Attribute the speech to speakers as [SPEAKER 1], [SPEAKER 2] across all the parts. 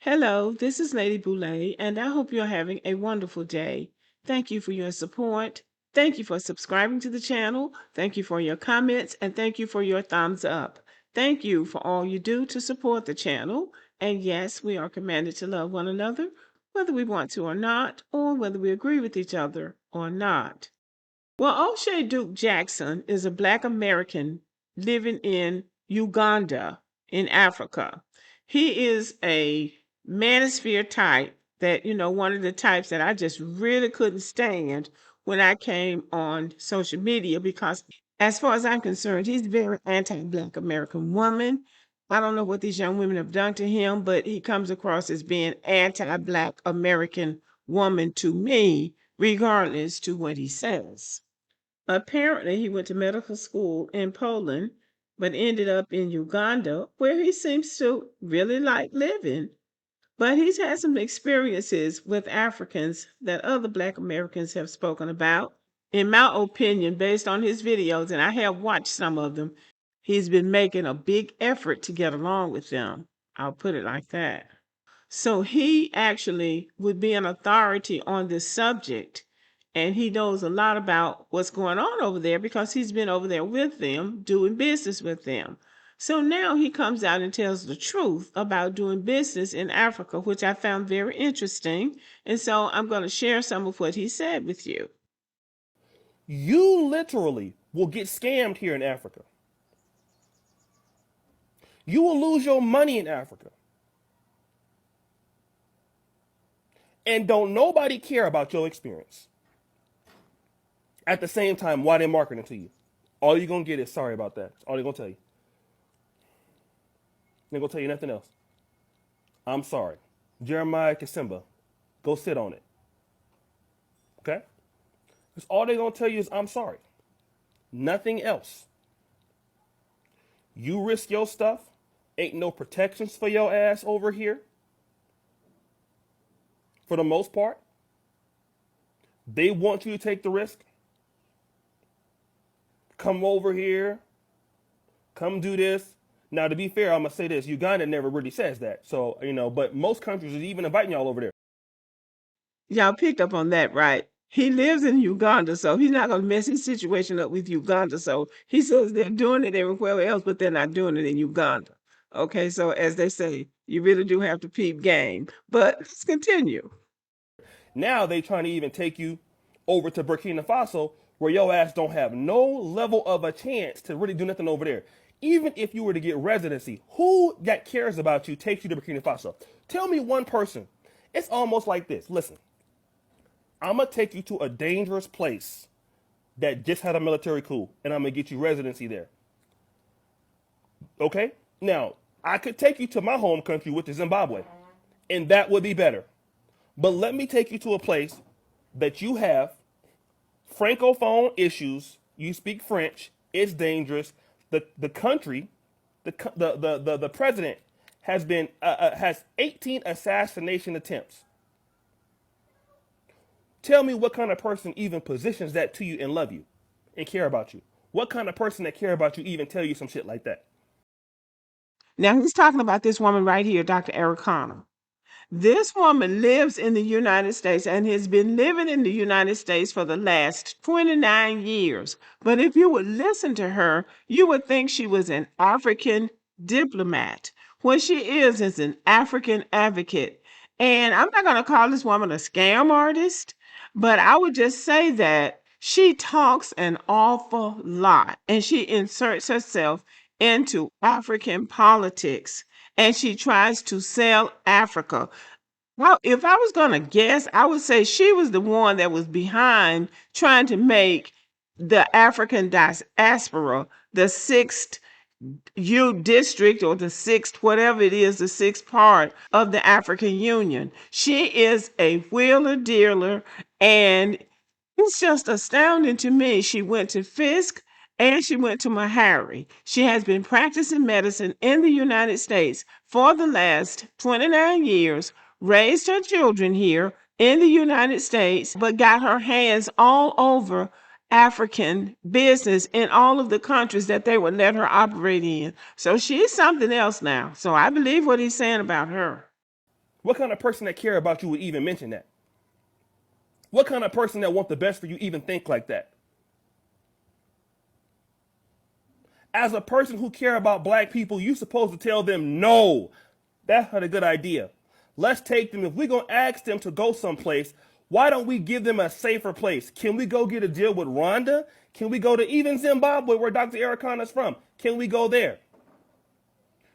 [SPEAKER 1] Hello, this is Lady Boulay, and I hope you're having a wonderful day. Thank you for your support. Thank you for subscribing to the channel. Thank you for your comments, and thank you for your thumbs up. Thank you for all you do to support the channel. And yes, we are commanded to love one another, whether we want to or not, or whether we agree with each other or not. Well, O'Shea Duke Jackson is a Black American living in Uganda in Africa. He is a manosphere type that, one of the types that I just really couldn't stand when I came on social media because, as far as I'm concerned, he's a very anti-Black American woman. I don't know what these young women have done to him, but he comes across as being anti-Black American woman to me, regardless to what he says. Apparently, he went to medical school in Poland, but ended up in Uganda, where he seems to really like living. But he's had some experiences with Africans that other Black Americans have spoken about. In my opinion, based on his videos, and I have watched some of them, he's been making a big effort to get along with them. I'll put it like that. So he actually would be an authority on this subject. And he knows a lot about what's going on over there because he's been over there with them, doing business with them. So now he comes out and tells the truth about doing business in Africa, which I found very interesting. And so I'm going to share some of what he said with you.
[SPEAKER 2] You literally will get scammed here in Africa. You will lose your money in Africa. And don't nobody care about your experience. At the same time, why they're marketing to you. All you're going to get is sorry about that. That's all they're going to tell you. They're going to tell you nothing else. I'm sorry. Jeremiah Kasimba, go sit on it. Okay? Because all they're going to tell you is I'm sorry. Nothing else. You risk your stuff. Ain't no protections for your ass over here. For the most part. They want you to take the risk. Come over here. Come do this. Now, to be fair, I'm going to say this. Uganda never really says that. So, but most countries are even inviting y'all over there.
[SPEAKER 1] Y'all picked up on that, right? He lives in Uganda, so he's not going to mess his situation up with Uganda. So he says they're doing it everywhere else, but they're not doing it in Uganda. Okay, so as they say, you really do have to peep game. But let's continue.
[SPEAKER 2] Now they trying to even take you over to Burkina Faso, where your ass don't have no level of a chance to really do nothing over there. Even if you were to get residency, who that cares about you takes you to Burkina Faso? Tell me one person. It's almost like this. Listen, I'm going to take you to a dangerous place that just had a military coup, and I'm going to get you residency there. Okay? Now, I could take you to my home country, which is Zimbabwe, and that would be better. But let me take you to a place that you have francophone issues. You speak French. It's dangerous. The country, the president has 18 assassination attempts. Tell me what kind of person even positions that to you and love you and care about you. What kind of person that care about you even tell you some shit like that?
[SPEAKER 1] Now he's talking about this woman right here, Dr. Eric. This woman lives in the United States and has been living in the United States for the last 29 years. But if you would listen to her, you would think she was an African diplomat. What she is an African advocate. And I'm not going to call this woman a scam artist. But I would just say that she talks an awful lot and she inserts herself into African politics and she tries to sell Africa. Well, if I was going to guess, I would say she was the one that was behind trying to make the African diaspora the sixth U district or the sixth, whatever it is, the sixth part of the African Union. She is a wheeler dealer, and it's just astounding to me. She went to Fisk and she went to Meharry. She has been practicing medicine in the United States for the last 29 years, raised her children here in the United States, but got her hands all over African business in all of the countries that they would let her operate in. So she's something else now. So I believe what he's saying about her.
[SPEAKER 2] What kind of person that care about you would even mention that? What kind of person that want the best for you even think like that? As a person who care about black people, you supposed to tell them no. That's not a good idea. Let's take them. If we're going to ask them to go someplace, why don't we give them a safer place? Can we go get a deal with Rwanda? Can we go to even Zimbabwe where Dr. Ericana is from? Can we go there?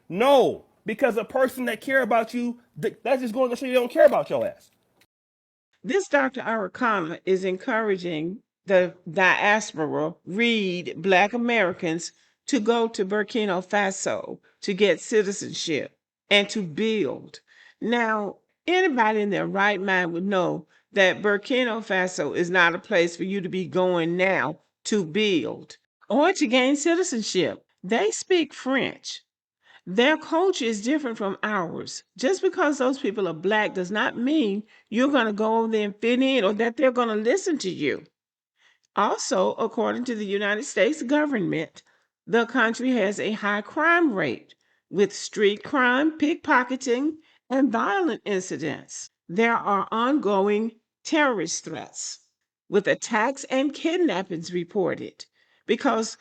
[SPEAKER 2] No, because a person that care about you, that's just going to show you they don't care about your ass.
[SPEAKER 1] This Dr. Arikana is encouraging the diaspora, read Black Americans, to go to Burkina Faso to get citizenship and to build. Now, anybody in their right mind would know that Burkina Faso is not a place for you to be going now to build or to gain citizenship. They speak French. Their culture is different from ours. Just because those people are black does not mean you're going to go over there and fit in or that they're going to listen to you. Also, according to the United States government, the country has a high crime rate with street crime, pickpocketing, and violent incidents. There are ongoing terrorist threats with attacks and kidnappings reported because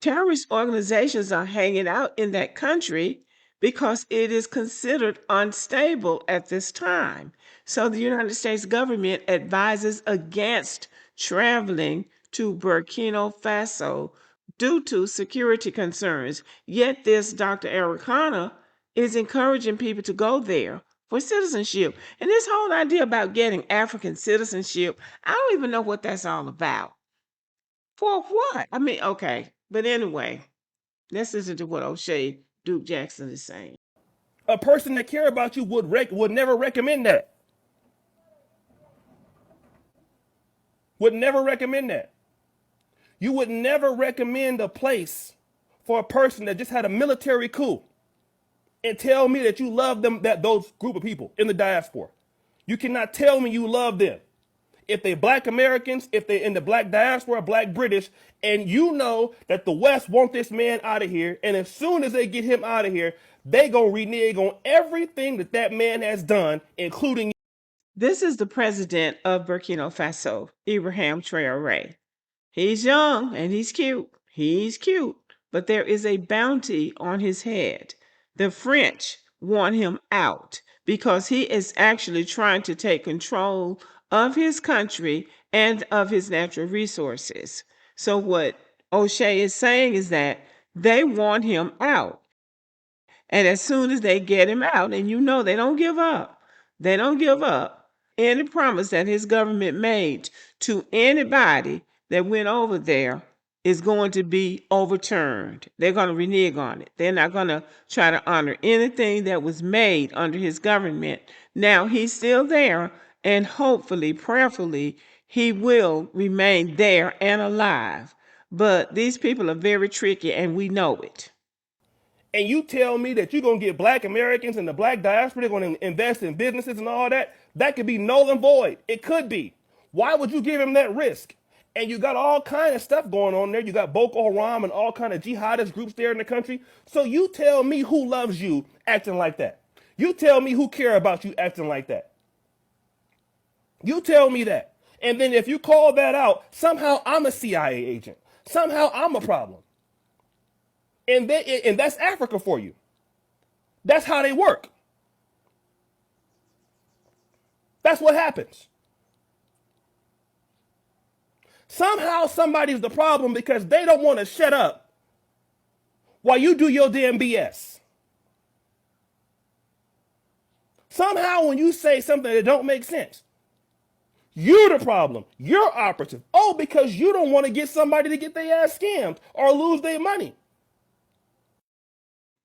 [SPEAKER 1] terrorist organizations are hanging out in that country because it is considered unstable at this time. So the United States government advises against traveling to Burkina Faso due to security concerns. Yet this Dr. Arikana is encouraging people to go there for citizenship. And this whole idea about getting African citizenship, I don't even know what that's all about. For what? I mean, okay. But anyway, let's listen to what O'Shea Duke Jackson is saying.
[SPEAKER 2] A person that care about you would never recommend that. Would never recommend that. You would never recommend a place for a person that just had a military coup and tell me that you love them, that those group of people in the diaspora. You cannot tell me you love them. If they black Americans, if they in the black diaspora, black British, and you know that the West want this man out of here, and as soon as they get him out of here, they gonna renege on everything that that man has done, including.
[SPEAKER 1] This is the president of Burkina Faso, Ibrahim Traore. He's young and he's cute. He's cute, but there is a bounty on his head. The French want him out because he is actually trying to take control of his country and of his natural resources. So, what O'Shea is saying is that they want him out. And as soon as they get him out, and you know they don't give up, they don't give up any promise that his government made to anybody that went over there is going to be overturned. They're going to renege on it. They're not going to try to honor anything that was made under his government. Now he's still there, and hopefully, prayerfully, he will remain there and alive. But these people are very tricky, and we know it.
[SPEAKER 2] And you tell me that you're going to get black Americans and the black diaspora, they're going to invest in businesses and all that, that could be null and void. It could be. Why would you give him that risk? And you got all kind of stuff going on there. You got Boko Haram and all kind of jihadist groups there in the country. So you tell me who loves you acting like that. You tell me who care about you acting like that. You tell me that. And then if you call that out, somehow I'm a CIA agent. Somehow I'm a problem. And that's Africa for you. That's how they work. That's what happens. Somehow somebody's the problem because they don't want to shut up while you do your damn BS. Somehow when you say something that don't make sense, you're the problem. You're operative. Oh, because you don't want to get somebody to get their ass scammed or lose their money.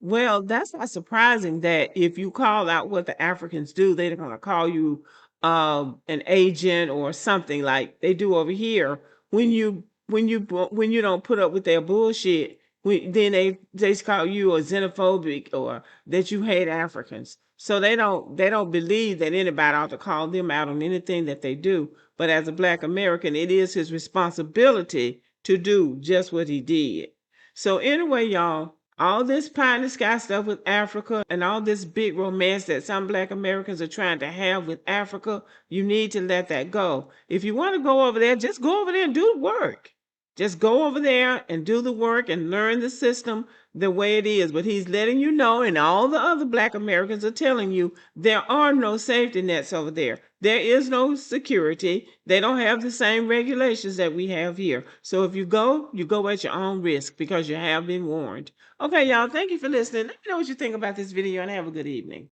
[SPEAKER 1] Well, that's not surprising that if you call out what the Africans do, they're going to call you an agent or something like they do over here. When you don't put up with their bullshit, then they call you a xenophobic or that you hate Africans. So they don't believe that anybody ought to call them out on anything that they do. But as a Black American, it is his responsibility to do just what he did. So anyway, y'all, all this pie in the sky stuff with Africa and all this big romance that some Black Americans are trying to have with Africa, you need to let that go. If you want to go over there, just go over there and do the work. Just go over there and do the work and learn the system the way it is. But he's letting you know, and all the other Black Americans are telling you, there are no safety nets over there. There is no security. They don't have the same regulations that we have here. So if you go at your own risk because you have been warned. Okay, y'all, thank you for listening. Let me know what you think about this video and have a good evening.